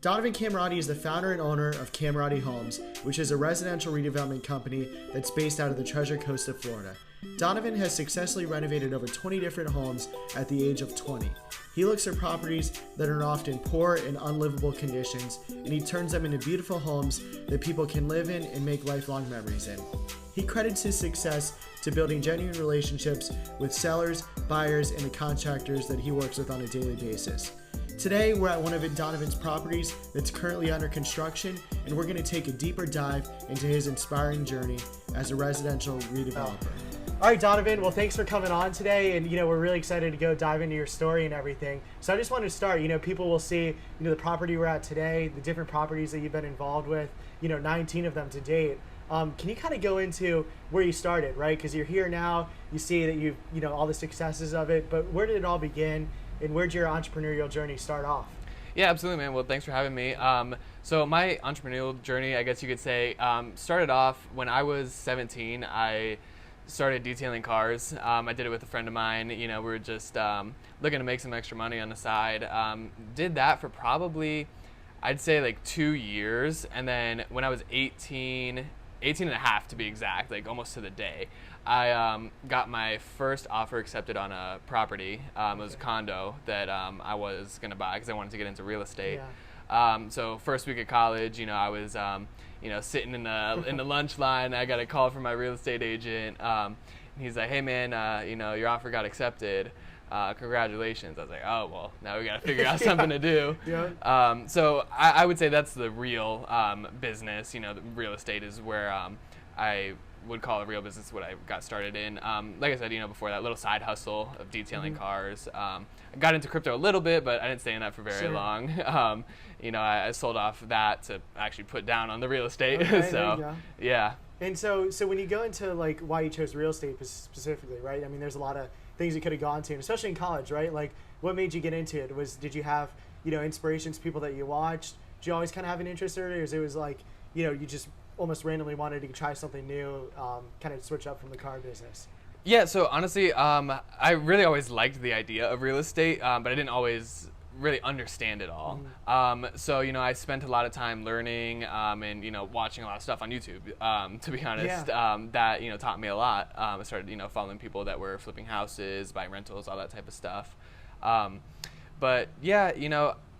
Donovan Camarotti is the founder and owner of Camarotti Homes, which is a residential redevelopment company that's based out of the Treasure Coast of Florida. Donovan has successfully renovated over 20 different homes at the age of 20. He looks for properties that are often poor and unlivable conditions, and he turns them into beautiful homes that people can live in and make lifelong memories in. He credits his success to building genuine relationships with sellers, buyers, and the contractors that he works with on a daily basis. Today, we're at one of Donovan's properties that's currently under construction, and we're going to take a deeper dive into his inspiring journey as a residential redeveloper. All right, Donovan, well, thanks for coming on today, and, we're really excited to go dive into your story and everything. So I just wanted to start, people will see, the property we're at today, the different properties that you've been involved with, 19 of them to date. Can you kind of go into where you started, right? Because you're here now, you see that you've, all the successes of it, but where did it all begin? And where'd your entrepreneurial journey start off? Yeah, absolutely, man. Well, thanks for having me. So my entrepreneurial journey, I guess you could say, started off when I was 17. I started detailing cars. I did it with a friend of mine. We were just looking to make some extra money on the side. Did that for probably, I'd say like 2 years. And then when I was 18 and a half to be exact, like almost to the day, I got my first offer accepted on a property. It was a condo that I was going to buy because I wanted to get into real estate. Yeah. So first week of college, I was sitting in the lunch line. I got a call from my real estate agent. And he's like, "Hey man, your offer got accepted. Congratulations." I was like, "Oh, well, now we got to figure out something to do." Yeah. So I would say that's the real business. The real estate is where I would call a real business what I got started in. Like I said, before that, little side hustle of detailing cars. I got into crypto a little bit, but I didn't stay in that for very long. I sold off that to actually put down on the real estate. Okay, So, yeah. And so when you go into like why you chose real estate specifically, right? I mean, there's a lot of things you could have gone to, and especially in college, right? Like, what made you get into it? Did you have, inspirations, people that you watched? Did you always kind of have an interest in it, or it was like, you just almost randomly wanted to try something new, kind of switch up from the car business? Yeah, so honestly, I really always liked the idea of real estate, but I didn't always really understand it all. So, I spent a lot of time learning and, watching a lot of stuff on YouTube, to be honest, that, taught me a lot. I started, following people that were flipping houses, buying rentals, all that type of stuff. But yeah,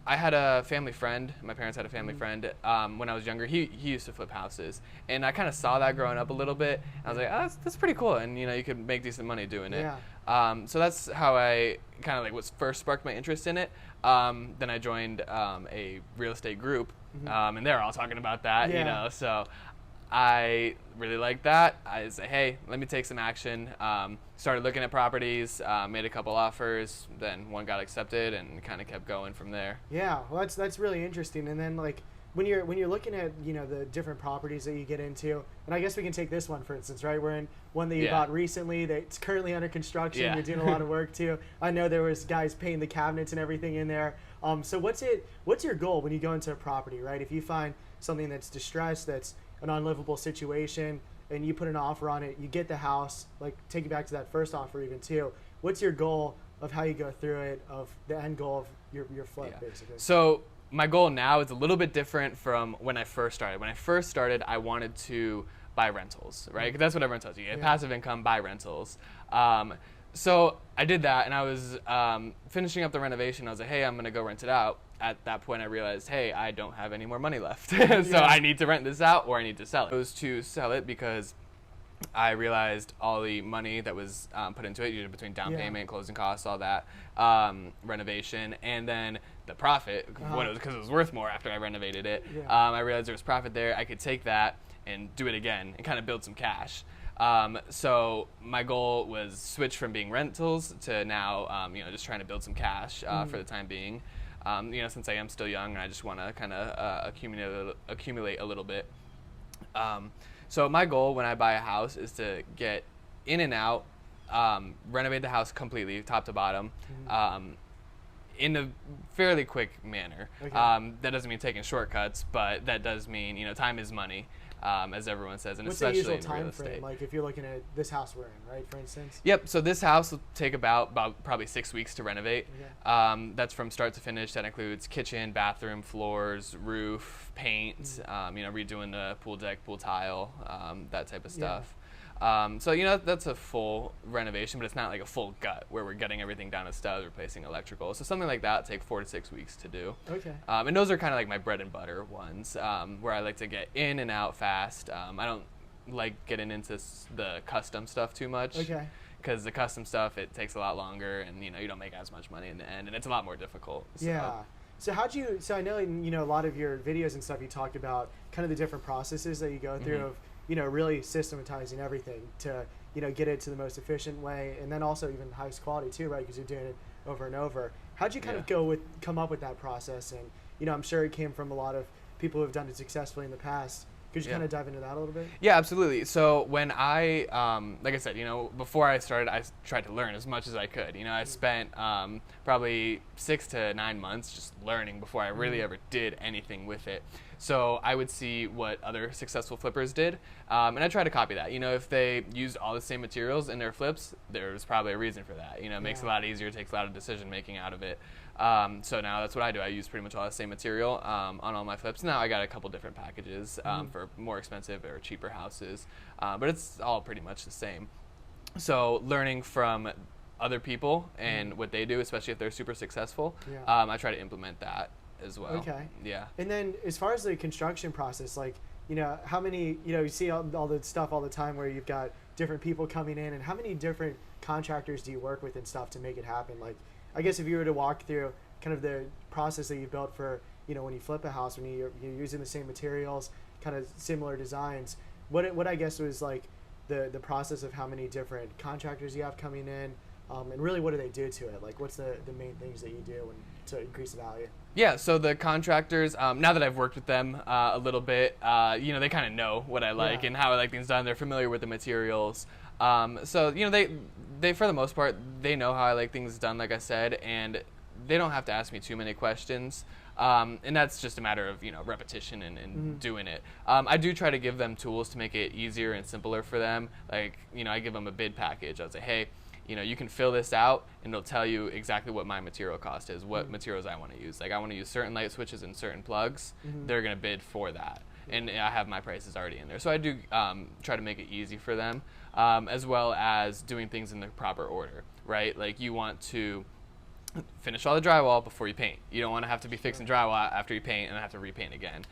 I had a family friend. My parents had a family friend when I was younger. He used to flip houses, and I kind of saw that growing up a little bit. I was like, "Oh, that's pretty cool," and you could make decent money doing it. Yeah. So that's how I kind of like was first sparked my interest in it. Then I joined a real estate group, and they're all talking about that. So I really liked that. I said, "Hey, let me take some action." Started looking at properties, made a couple offers, then one got accepted, and kind of kept going from there. Yeah, well, that's really interesting. And then like when you're looking at the different properties that you get into, and I guess we can take this one for instance, right? We're in one that you bought recently that's currently under construction. Yeah. You're doing a lot of work too. I know there was guys painting the cabinets and everything in there. So what's your goal when you go into a property, right? If you find something that's distressed, that's an unlivable situation, and you put an offer on it, you get the house, like take it back to that first offer even too. What's your goal of how you go through it, of the end goal of your flip, basically? So my goal now is a little bit different from when I first started. When I first started, I wanted to buy rentals, right? 'Cause that's what everyone tells you. Get passive income, buy rentals. So I did that, and I was finishing up the renovation. I was like, "Hey, I'm going to go rent it out." At that point, I realized, hey, I don't have any more money left. So I need to rent this out or I need to sell it. I chose to sell it because I realized all the money that was put into it, usually between down payment, closing costs, all that, renovation, and then the profit, because it was worth more after I renovated it. I realized there was profit there. I could take that and do it again and kind of build some cash. So my goal was switch from being rentals to now, just trying to build some cash for the time being. Since I am still young, and I just want to kind of accumulate a little bit. So my goal when I buy a house is to get in and out, renovate the house completely, top to bottom, in a fairly quick manner. Okay. That doesn't mean taking shortcuts, but that does mean, time is money. as everyone says, and What's the especially usual in real time estate. frame? Like if you're looking at this house we're in, right, for instance? Yep. So this house will take about probably 6 weeks to renovate. Okay. That's from start to finish. That includes kitchen, bathroom, floors, roof, paint. Redoing the pool deck, pool tile, that type of stuff. So that's a full renovation, but it's not like a full gut where we're getting everything down to studs, replacing electrical. So something like that take 4 to 6 weeks to do. Okay. And those are kind of like my bread and butter ones, where I like to get in and out fast. I don't like getting into the custom stuff too much. Okay. Because the custom stuff, it takes a lot longer, and you don't make as much money in the end, and it's a lot more difficult. So. Yeah. So so I know in a lot of your videos and stuff you talked about kind of the different processes that you go through of really systematizing everything to get it to the most efficient way, and then also even highest quality too, right? Because you're doing it over and over. How'd you kind of come up with that process? And I'm sure it came from a lot of people who have done it successfully in the past. Could you kind of dive into that a little bit? Yeah, absolutely. So when I, like I said, before I started, I tried to learn as much as I could. I spent probably 6 to 9 months just learning before I really ever did anything with it. So I would see what other successful flippers did, and I try to copy that. If they used all the same materials in their flips, there's probably a reason for that. It makes it a lot easier, takes a lot of decision making out of it. So now that's what I do. I use pretty much all the same material on all my flips. Now I got a couple different packages for more expensive or cheaper houses, but it's all pretty much the same. So learning from other people and what they do, especially if they're super successful, I try to implement that as well. Okay. Yeah. And then as far as the construction process, like, how many, you see all the stuff all the time where you've got different people coming in, and how many different contractors do you work with and stuff to make it happen? Like, I guess if you were to walk through kind of the process that you've built for, when you flip a house, when you're using the same materials, kind of similar designs, what I guess was like the process of how many different contractors you have coming in, and really what do they do to it? Like, what's the main things that you do to increase the value? Yeah, so the contractors, now that I've worked with them a little bit, they kind of know what I like and how I like things done. They're familiar with the materials. So, they for the most part, they know how I like things done, like I said, and they don't have to ask me too many questions. And that's just a matter of, repetition and doing it. I do try to give them tools to make it easier and simpler for them. Like, I give them a bid package. I'll say, hey, you can fill this out, and it'll tell you exactly what my material cost is, what materials I want to use. Like, I want to use certain light switches and certain plugs. They're going to bid for that. And I have my prices already in there. So I do try to make it easy for them, as well as doing things in the proper order, right? Like, you want to finish all the drywall before you paint. You don't want to have to be fixing drywall after you paint and then have to repaint again.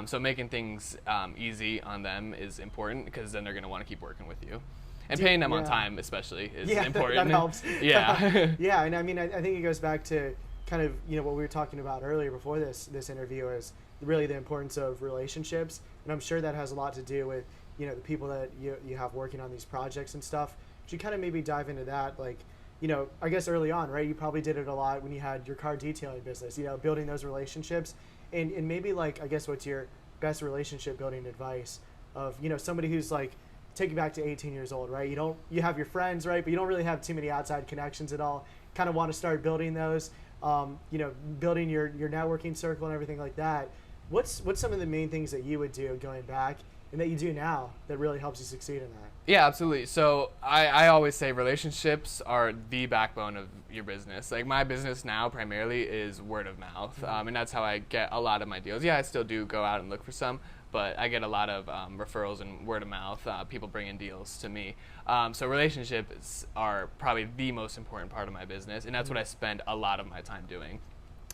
So making things easy on them is important, because then they're going to want to keep working with you. And paying them on time especially is important. That helps. Yeah. Yeah, and I mean, I think it goes back to kind of, what we were talking about earlier before this interview, is really the importance of relationships. And I'm sure that has a lot to do with, the people that you have working on these projects and stuff. Could you kind of maybe dive into that? Like, I guess early on, right, you probably did it a lot when you had your car detailing business, building those relationships. And maybe, like, I guess what's your best relationship building advice of, somebody who's like, take you back to 18 years old, right? You have your friends, right? But you don't really have too many outside connections at all. Kind of want to start building those, building your networking circle and everything like that. What's some of the main things that you would do going back and that you do now that really helps you succeed in that? Yeah, absolutely. So I always say relationships are the backbone of your business. Like, my business now primarily is word of mouth, and that's how I get a lot of my deals. Yeah, I still do go out and look for some, but I get a lot of referrals and word of mouth, people bringing deals to me. So relationships are probably the most important part of my business, and that's what I spend a lot of my time doing.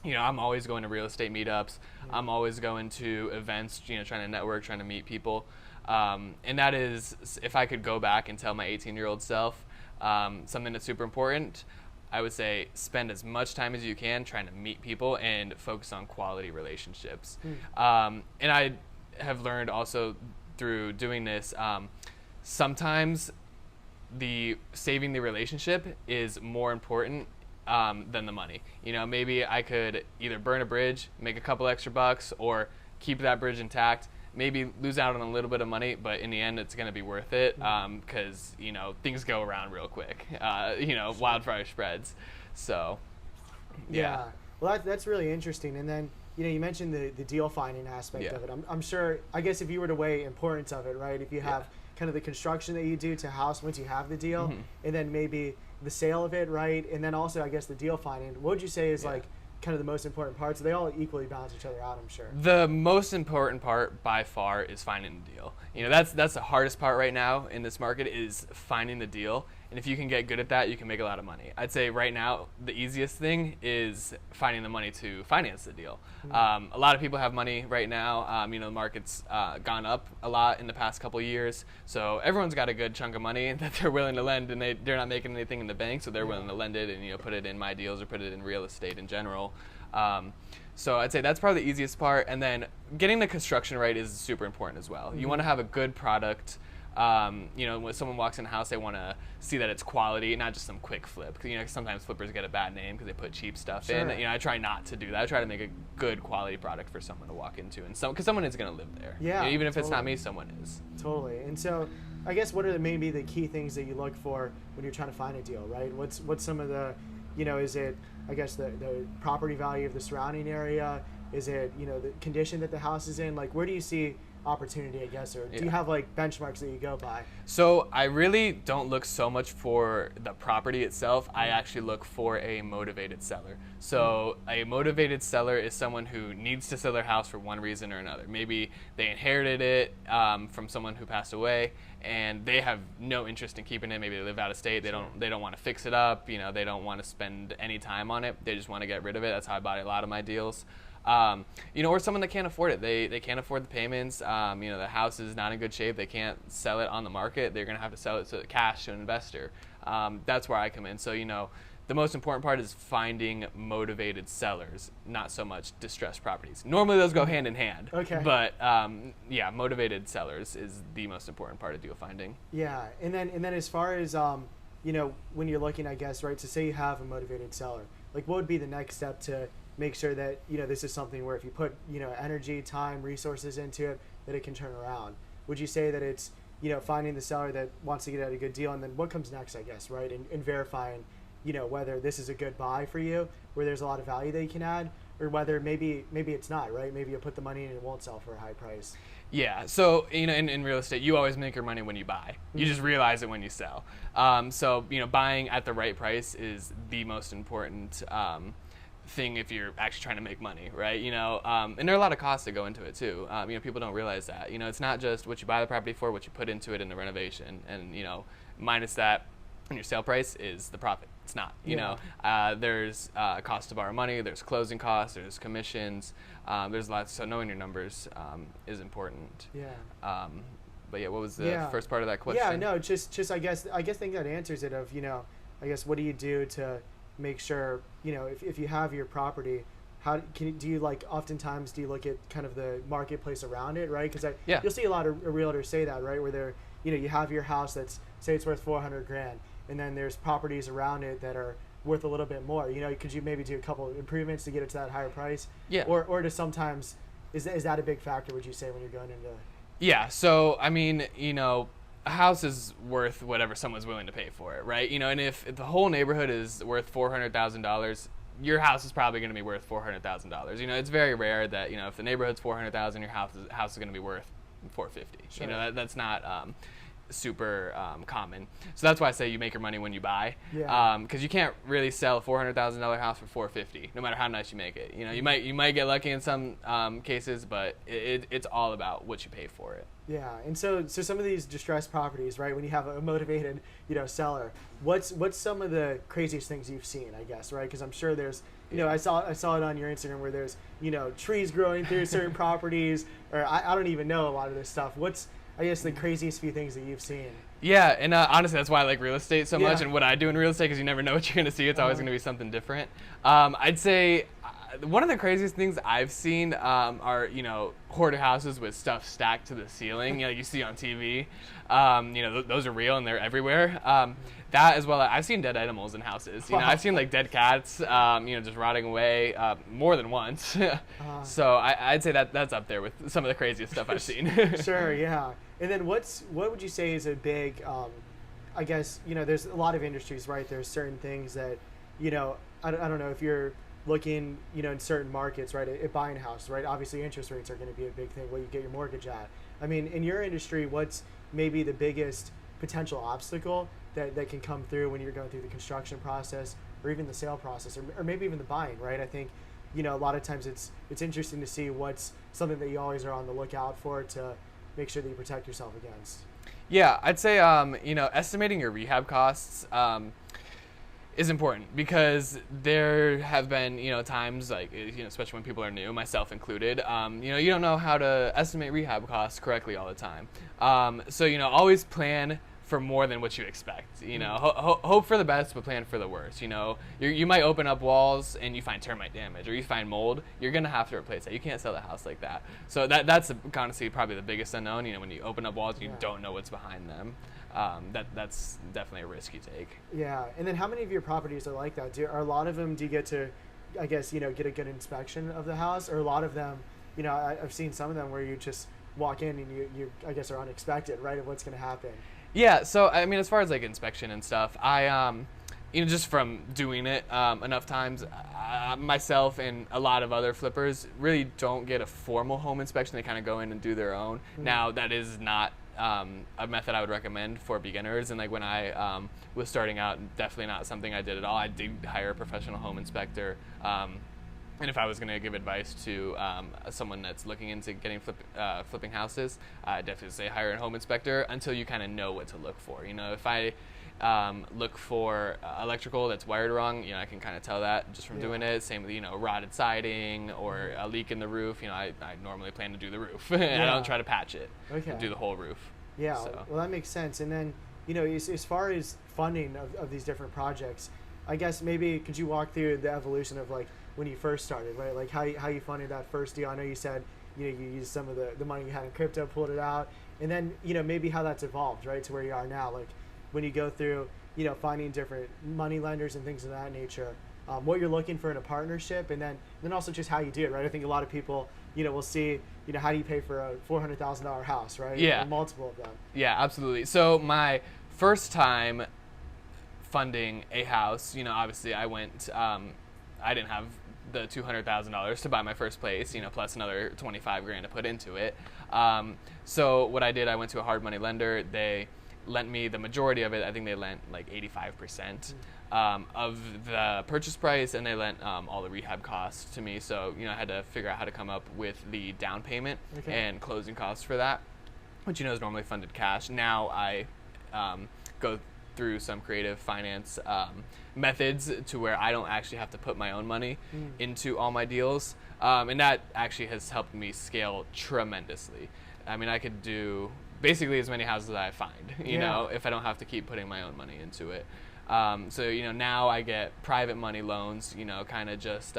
I'm always going to real estate meetups. I'm always going to events, trying to network, trying to meet people. And that is, if I could go back and tell my 18-year-old self something that's super important, I would say spend as much time as you can trying to meet people and focus on quality relationships. And I have learned also through doing this, sometimes saving the relationship is more important than the money. Maybe I could either burn a bridge, make a couple extra bucks, or keep that bridge intact, maybe lose out on a little bit of money, but in the end it's going to be worth it, because things go around real quick. Wildfire spreads. So yeah. Well, that's really interesting. And then you mentioned the deal finding aspect Yeah. of it. I'm sure, I guess if you were to weigh importance of it, right? If you have kind of the construction that you do to a house once you have the deal, and then maybe the sale of it, right? And then also, I guess, the deal finding. What would you say is like kind of the most important parts? They all equally balance each other out, I'm sure. The most important part by far is finding the deal. That's the hardest part right now in this market is finding the deal. And if you can get good at that, you can make a lot of money. I'd say right now, the easiest thing is finding the money to finance the deal. A lot of people have money right now. The market's gone up a lot in the past couple of years. So everyone's got a good chunk of money that they're willing to lend, and they're not making anything in the bank, so they're willing to lend it and put it in my deals or put it in real estate in general. So I'd say that's probably the easiest part. And then getting the construction right is super important as well. You want to have a good product. When someone walks in a house, they want to see that it's quality, not just some quick flip. Because sometimes flippers get a bad name because they put cheap stuff in. I try not to do that. I try to make a good quality product for someone to walk into, and because someone is going to live there. Yeah, even if it's not me, someone is. Totally. And so, I guess what are maybe the key things that you look for when you're trying to find a deal, right? What's some of the, is it, I guess, the property value of the surrounding area? Is it, the condition that the house is in? Like, where do you see opportunity, I guess, or do you have like benchmarks that you go by? So I really don't look so much for the property itself. I actually look for a motivated seller. So a motivated seller is someone who needs to sell their house for one reason or another. Maybe they inherited it from someone who passed away, and they have no interest in keeping it. Maybe they live out of state. They don't want to fix it up. They don't want to spend any time on it. They just want to get rid of it. That's how I bought a lot of my deals. Or someone that can't afford it. They can't afford the payments. The house is not in good shape. They can't sell it on the market. They're going to have to sell it to cash to an investor. That's where I come in. So, the most important part is finding motivated sellers, not so much distressed properties. Normally those go hand in hand. Okay. But motivated sellers is the most important part of deal finding. Yeah, and then as far as when you're looking, I guess, right, to say you have a motivated seller, like what would be the next step to make sure that this is something where if you put energy, time, resources into it, that it can turn around? Would you say that it's finding the seller that wants to get at a good deal, and then what comes next, I guess, right, and verifying whether this is a good buy for you, where there's a lot of value that you can add, or whether maybe it's not, right? Maybe you put the money in and it won't sell for a high price. Yeah, so in real estate, you always make your money when you buy. You just realize it when you sell. So buying at the right price is the most important thing if you're actually trying to make money, right? And there are a lot of costs that go into it too. People don't realize that. It's not just what you buy the property for, what you put into it in the renovation, and minus that, and your sale price is the profit. It's not. There's cost to borrow money. There's closing costs. There's commissions. There's lots. So knowing your numbers is important. Yeah. But yeah, what was the first part of that question? Yeah, no, just I think that answers it. Of I guess what do you do to make sure if you have your property, do you oftentimes do you look at kind of the marketplace around it, right? Because you'll see a lot of realtors say that, right, where they're you have your house that's, say it's worth $400,000, and then there's properties around it that are worth a little bit more. Could you maybe do a couple of improvements to get it to that higher price? Yeah. Or to sometimes is that a big factor, would you say, when you're going into? Yeah. So I mean, a house is worth whatever someone's willing to pay for it, right? And if the whole neighborhood is worth $400,000, your house is probably going to be worth $400,000. It's very rare that if the neighborhood's $400,000, your house is going to be worth $450,000. Sure. That's not super common. So that's why I say you make your money when you buy. Yeah. Because you can't really sell a $400,000 house for $450,000, no matter how nice you make it. You might get lucky in some cases, but it's all about what you pay for it. Yeah, and so some of these distressed properties, right? When you have a motivated, seller, what's some of the craziest things you've seen? I guess, right? Because I'm sure there's, I saw it on your Instagram where there's, trees growing through certain properties, or I don't even know a lot of this stuff. What's, I guess, the craziest few things that you've seen? Yeah, and honestly, that's why I like real estate so much, and what I do in real estate, because you never know what you're going to see. It's always going to be something different. I'd say one of the craziest things I've seen are, hoarder houses with stuff stacked to the ceiling, you see on TV. Those are real and they're everywhere. That as well, I've seen dead animals in houses. I've seen dead cats, just rotting away more than once. So I'd say that's up there with some of the craziest stuff I've seen. Sure, yeah. And then what would you say is a big, I guess, there's a lot of industries, right? There's certain things that, I don't know if you're looking, in certain markets, right, at buying a house, right? Obviously, interest rates are going to be a big thing. What you get your mortgage at. I mean, in your industry, what's maybe the biggest potential obstacle that can come through when you're going through the construction process, or even the sale process, or maybe even the buying, right? I think, a lot of times it's interesting to see what's something that you always are on the lookout for to make sure that you protect yourself against. Yeah, I'd say, estimating your rehab costs is important, because there have been, times like, especially when people are new, myself included, you don't know how to estimate rehab costs correctly all the time. So, always plan for more than what you expect. Hope for the best, but plan for the worst. You might open up walls and you find termite damage, or you find mold. You're gonna have to replace that. You can't sell the house like that. So that's honestly probably the biggest unknown. When you open up walls, you don't know what's behind them. That's definitely a risk you take. Yeah, and then how many of your properties are like that? Are a lot of them? Do you get to, I guess, get a good inspection of the house, or a lot of them? I've seen some of them where you just walk in and you I guess are unexpected, right, of what's going to happen. Yeah, so I mean, as far as like inspection and stuff, I just from doing it enough times, myself and a lot of other flippers really don't get a formal home inspection. They kind of go in and do their own. Mm-hmm. Now, that is not a method I would recommend for beginners, and like when I was starting out, definitely not something I did at all. I did hire a professional home inspector. And if I was going to give advice to someone that's looking into getting flipping houses, I'd definitely say hire a home inspector until you kind of know what to look for. If I look for electrical that's wired wrong, I can kind of tell that just from doing it. Same with, rotted siding or a leak in the roof. I normally plan to do the roof. I don't try to patch it. Okay. Do the whole roof. Yeah, so. Well, that makes sense. And then, as far as funding of these different projects, I guess maybe could you walk through the evolution of like when you first started, right? Like how you funded that first deal. I know you said, you used some of the money you had in crypto, pulled it out, and then, maybe how that's evolved, right, to where you are now. Like when you go through, finding different money lenders and things of that nature, what you're looking for in a partnership, and then also just how you do it, right? I think a lot of people, will see, how do you pay for a $400,000 house, right? Yeah. And multiple of them. Yeah, absolutely. So my first time funding a house, obviously I went, I didn't have the $200,000 to buy my first place, plus another $25,000 to put into it. So what I did, I went to a hard money lender. They lent me the majority of it. I think they lent like 85% of the purchase price, and they lent all the rehab costs to me. So, I had to figure out how to come up with the down payment and closing costs for that, which, is normally funded cash. Now I go through some creative finance methods to where I don't actually have to put my own money into all my deals. And that actually has helped me scale tremendously. I mean, I could do basically as many houses as I find, you know, if I don't have to keep putting my own money into it. So, now I get private money loans, kind of just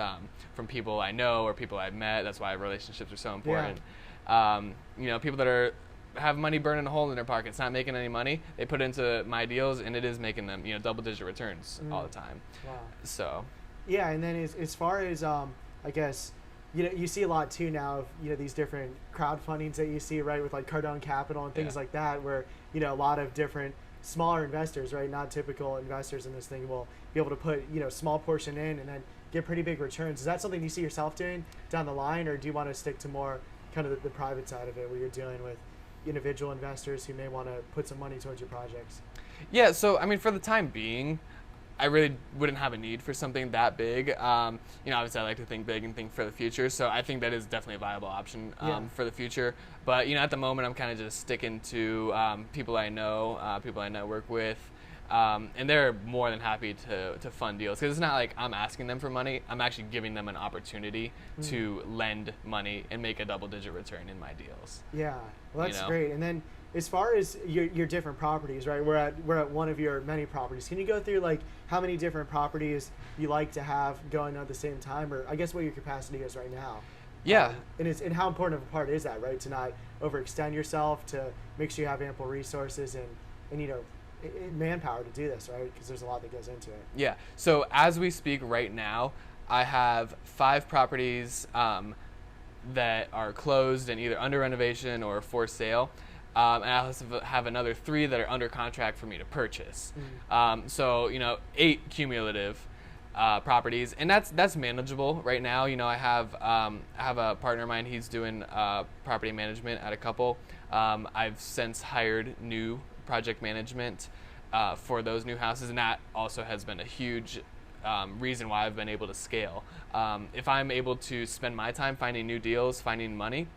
from people I know or people I've met. That's why relationships are so important. People that have money burning a hole in their pockets, not making any money, they put into my deals, and it is making them, double-digit returns all the time. Wow. So. Yeah, and then as far as, I guess, you see a lot too now of, these different crowdfundings that you see, right, with like Cardone Capital and things like that, where, a lot of different smaller investors, right, not typical investors in this thing, will be able to put, small portion in and then get pretty big returns. Is that something you see yourself doing down the line, or do you want to stick to more kind of the private side of it, where you're dealing with individual investors who may want to put some money towards your projects? Yeah, so I mean, for the time being, I really wouldn't have a need for something that big. Obviously I like to think big and think for the future, so I think that is definitely a viable option for the future. But at the moment I'm kind of just sticking to people I know, people I network with, and they're more than happy to fund deals, because it's not like I'm asking them for money. I'm actually giving them an opportunity to lend money and make a double-digit return in my deals. Yeah, well, that's great. And then as far as your different properties, right? We're at one of your many properties. Can you go through like how many different properties you like to have going on at the same time, or I guess what your capacity is right now? Yeah. And how important of a part is that, right? To not overextend yourself, to make sure you have ample resources and manpower to do this, right? Because there's a lot that goes into it. Yeah. So as we speak right now, I have 5 properties that are closed and either under renovation or for sale. And I also have another 3 that are under contract for me to purchase. So, 8 cumulative. properties, and that's manageable right now. I have a partner of mine. He's doing property management at a couple. I've since hired new project management for those new houses, and that also has been a huge reason why I've been able to scale. If I'm able to spend my time finding new deals, finding money,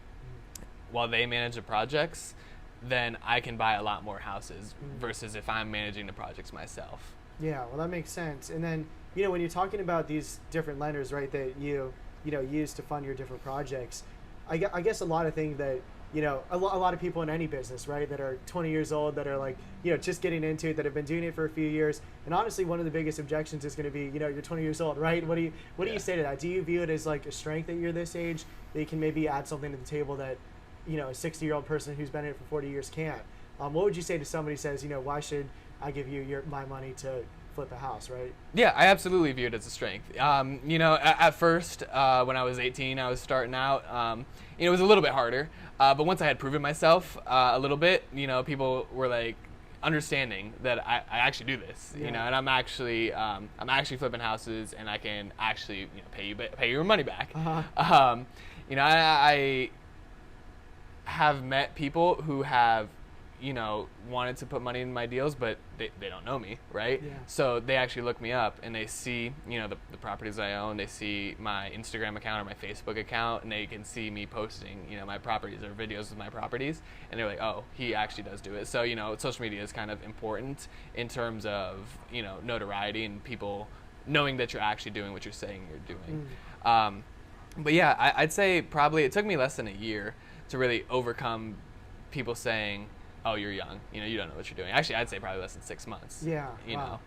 while they manage the projects, then I can buy a lot more houses versus if I'm managing the projects myself. Yeah, well, that makes sense. And then, when you're talking about these different lenders, right, that you use to fund your different projects, I guess a lot of things that, a lot of people in any business, right, that are 20 years old, that are like, just getting into it, that have been doing it for a few years. And honestly, one of the biggest objections is going to be, you're 20 years old, right? What do you say to that? Do you view it as like a strength that you're this age, that you can maybe add something to the table that, a 60-year-old person who's been in it for 40 years can't? What would you say to somebody who says, why should I give you my money to flip a house, right? Yeah, I absolutely view it as a strength. At first, when I was 18, I was starting out. It was a little bit harder, but once I had proven myself a little bit, people were like understanding that I actually do this, and I'm actually flipping houses, and I can actually pay your money back. I have met people who have wanted to put money in my deals, but they don't know me, right? Yeah. So they actually look me up, and they see, the properties I own. They see my Instagram account or my Facebook account, and they can see me posting, my properties or videos of my properties, and they're like, oh, he actually does do it. So, social media is kind of important in terms of, notoriety and people knowing that you're actually doing what you're saying you're doing. But yeah, I'd say probably it took me less than a year to really overcome people saying, oh, you're young, you don't know what you're doing. Actually, I'd say probably less than 6 months. Yeah. Wow.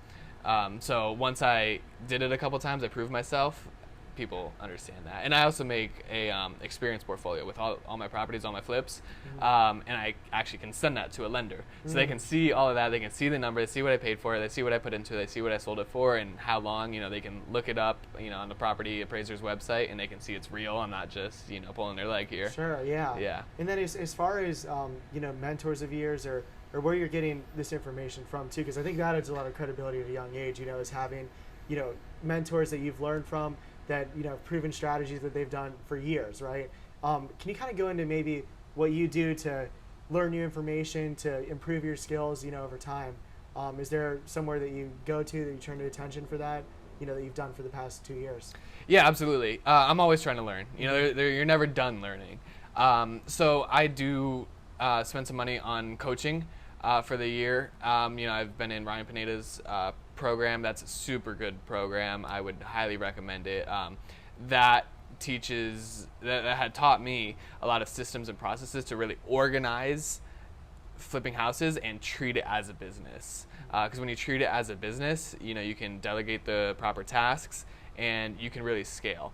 So once I did it a couple times, I proved myself, people understand that. And I also make a experience portfolio with all my properties, all my flips, and I actually can send that to a lender. So they can see all of that, they can see the number, they see what I paid for it, they see what I put into it, they see what I sold it for and how long, they can look it up, on the property appraiser's website, and they can see it's real. I'm not just, pulling their leg here. Sure, yeah. Yeah. And then as far as, mentors of yours or where you're getting this information from too, because I think that adds a lot of credibility at a young age, is having, mentors that you've learned from, that proven strategies that they've done for years, right? Can you kind of go into maybe what you do to learn new information, to improve your skills, over time? Is there somewhere that you go to that you turn to attention for that, that you've done for the past 2 years? Yeah, absolutely. I'm always trying to learn. You're never done learning. So I do spend some money on coaching for the year. I've been in Ryan Pineda's program. That's a super good program. I would highly recommend it. That had taught me a lot of systems and processes to really organize flipping houses and treat it as a business. Because when you treat it as a business, you can delegate the proper tasks and you can really scale.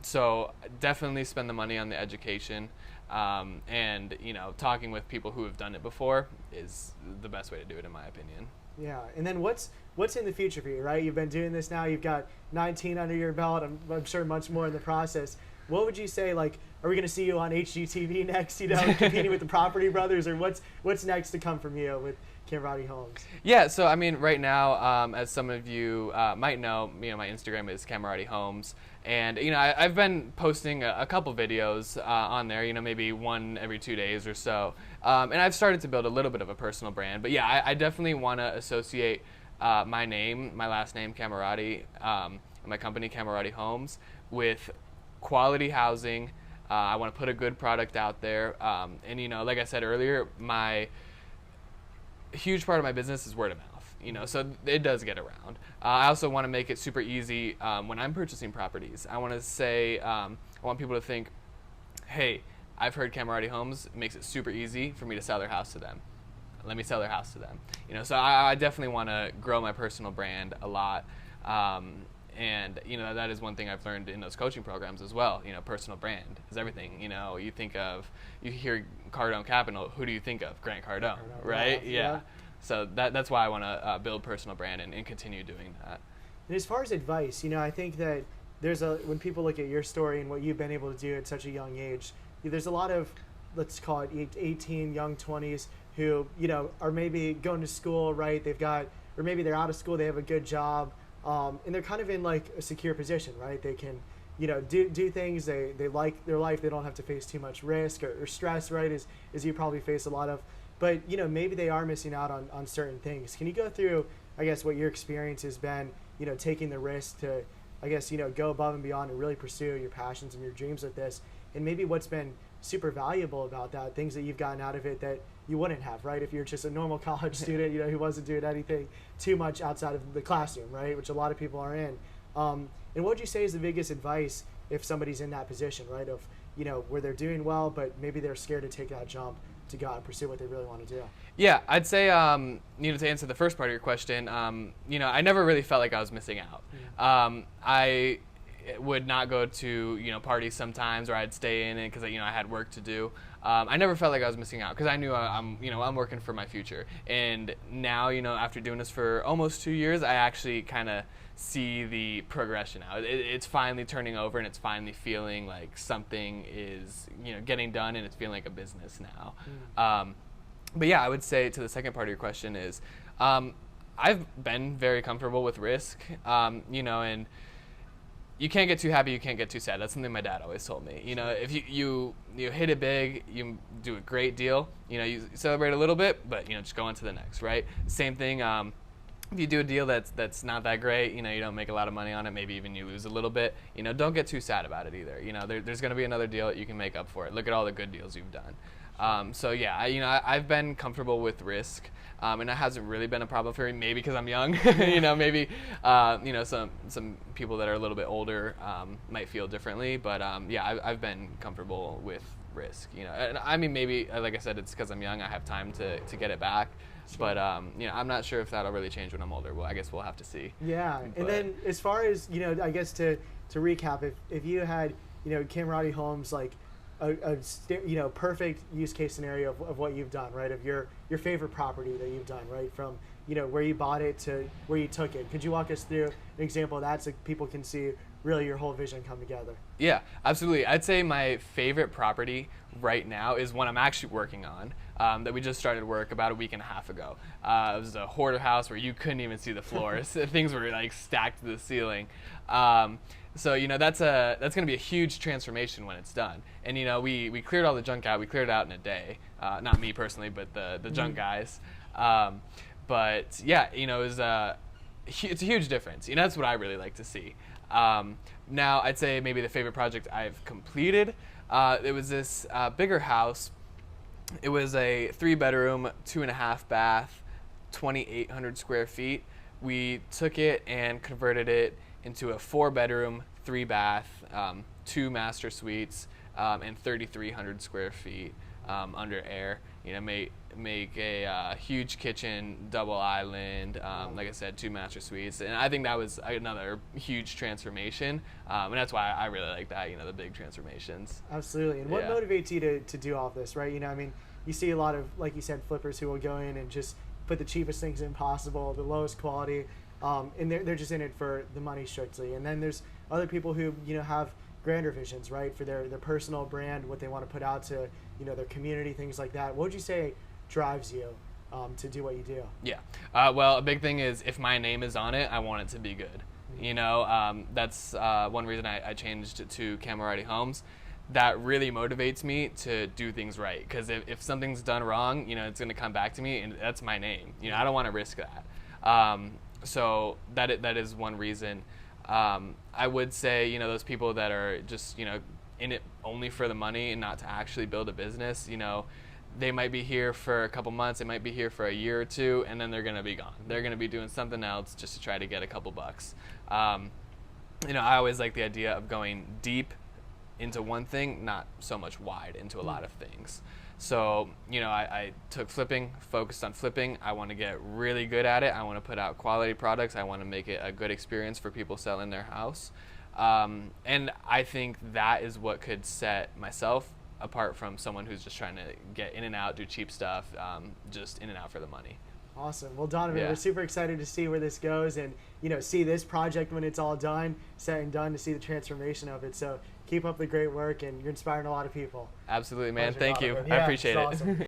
So definitely spend the money on the education. And talking with people who have done it before is the best way to do it, in my opinion. Yeah, and then what's in the future for you, right? You've been doing this now. You've got 19 under your belt. I'm sure much more in the process. What would you say? Like, are we going to see you on HGTV next? Competing with the Property Brothers, or what's next to come from you with Camarotti Homes? Yeah, so I mean, right now, as some of you might know, my Instagram is Camarotti Homes, and I've been posting a couple videos on there, maybe one every 2 days or so, and I've started to build a little bit of a personal brand. But yeah, I definitely want to associate my name, my last name Camarotti, and my company Camarotti Homes with quality housing. I want to put a good product out there, and like I said earlier, my huge part of my business is word of mouth, so it does get around. I also want to make it super easy when I'm purchasing properties. I want to say, I want people to think, hey, I've heard Camarotti Homes makes it super easy for me to sell their house to them. Let me sell their house to them. So I definitely want to grow my personal brand a lot. And that is one thing I've learned in those coaching programs as well. Personal brand is everything. You hear Cardone Capital, who do you think of? Grant Cardone, right? Yeah. So that's why I want to build personal brand and continue doing that. And as far as advice, I think that when people look at your story and what you've been able to do at such a young age, there's a lot of, let's call it 18, young 20s who, are maybe going to school, right? Or maybe they're out of school, they have a good job, and they're kind of in like a secure position, right? They can, do things. They like their life. They don't have to face too much risk or stress, right? As you probably face a lot of. But, maybe they are missing out on certain things. Can you go through, I guess, what your experience has been, taking the risk to, I guess, go above and beyond and really pursue your passions and your dreams with this, and maybe what's been super valuable about that, things that you've gotten out of it that you wouldn't have, right? If you're just a normal college student, who wasn't doing anything too much outside of the classroom, right? Which a lot of people are in. And what would you say is the biggest advice if somebody's in that position, right? Of, where they're doing well, but maybe they're scared to take that jump to go out and pursue what they really want to do? Yeah, I'd say, to answer the first part of your question, I never really felt like I was missing out. I would not go to, parties sometimes, or I'd stay in it because, I had work to do. I never felt like I was missing out because I knew I'm working for my future. And now, after doing this for almost 2 years, I actually kind of see the progression now. It's finally turning over, and it's finally feeling like something is, getting done, and it's feeling like a business now. But yeah, I would say to the second part of your question is, I've been very comfortable with risk, and you can't get too happy, you can't get too sad. That's something my dad always told me. If you hit it big, you do a great deal, you celebrate a little bit, but just go on to the next, right? Same thing, if you do a deal that's not that great, you don't make a lot of money on it, maybe even you lose a little bit, don't get too sad about it either. There's going to be another deal that you can make up for it. Look at all the good deals you've done. So yeah, I've been comfortable with risk, and that hasn't really been a problem for me. Maybe because I'm young, maybe some people that are a little bit older might feel differently. But yeah, I've been comfortable with risk. And I mean, maybe like I said, it's because I'm young. I have time to get it back. Sure. But I'm not sure if that'll really change when I'm older. Well, I guess we'll have to see. Yeah, and then as far as I guess to recap, if you had Camarotti Homes, like a perfect use case scenario of what you've done, right? Of your favorite property that you've done, right? From where you bought it to where you took it. Could you walk us through an example of that so people can see really your whole vision come together? Yeah, absolutely. I'd say my favorite property right now is one I'm actually working on, that we just started work about a week and a half ago. It was a hoarder house where you couldn't even see the floors. Things were like stacked to the ceiling. So that's going to be a huge transformation when it's done. And we cleared all the junk out. We cleared it out in a day. Not me personally, but the junk guys. But yeah, it's a huge difference. That's what I really like to see. Now I'd say maybe the favorite project I've completed. It was this bigger house. It was a 3-bedroom, 2.5 bath, 2,800 square feet. We took it and converted it into a 4-bedroom, 3-bath, 2 master suites, and 3,300 square feet under air. Make a huge kitchen, double island, like I said, 2 master suites, and I think that was another huge transformation, and that's why I really like that. The big transformations. Absolutely. And what motivates you to do all this, right? You see a lot of, like you said, flippers who will go in and just put the cheapest things in possible, the lowest quality. And they're just in it for the money strictly. And then there's other people who have grander visions, right, for their personal brand, what they want to put out to their community, things like that. What would you say drives you to do what you do? Yeah, well, a big thing is if my name is on it, I want it to be good. That's one reason I changed to Camarotti Homes. That really motivates me to do things right, because if something's done wrong, it's going to come back to me, and that's my name. I don't want to risk that. So that is one reason. I would say, those people that are just, in it only for the money and not to actually build a business, they might be here for a couple months, they might be here for a year or two, and then they're going to be gone. They're going to be doing something else just to try to get a couple bucks. I always like the idea of going deep into one thing, not so much wide into a lot of things. So, I took flipping, focused on flipping. I want to get really good at it. I want to put out quality products. I want to make it a good experience for people selling their house. And I think that is what could set myself apart from someone who's just trying to get in and out, do cheap stuff, just in and out for the money. Awesome. Well, Donovan, we're super excited to see where this goes and, see this project when it's all done, said and done, to see the transformation of it. So keep up the great work, and you're inspiring a lot of people. Absolutely, man. Thank you. I appreciate it. Awesome.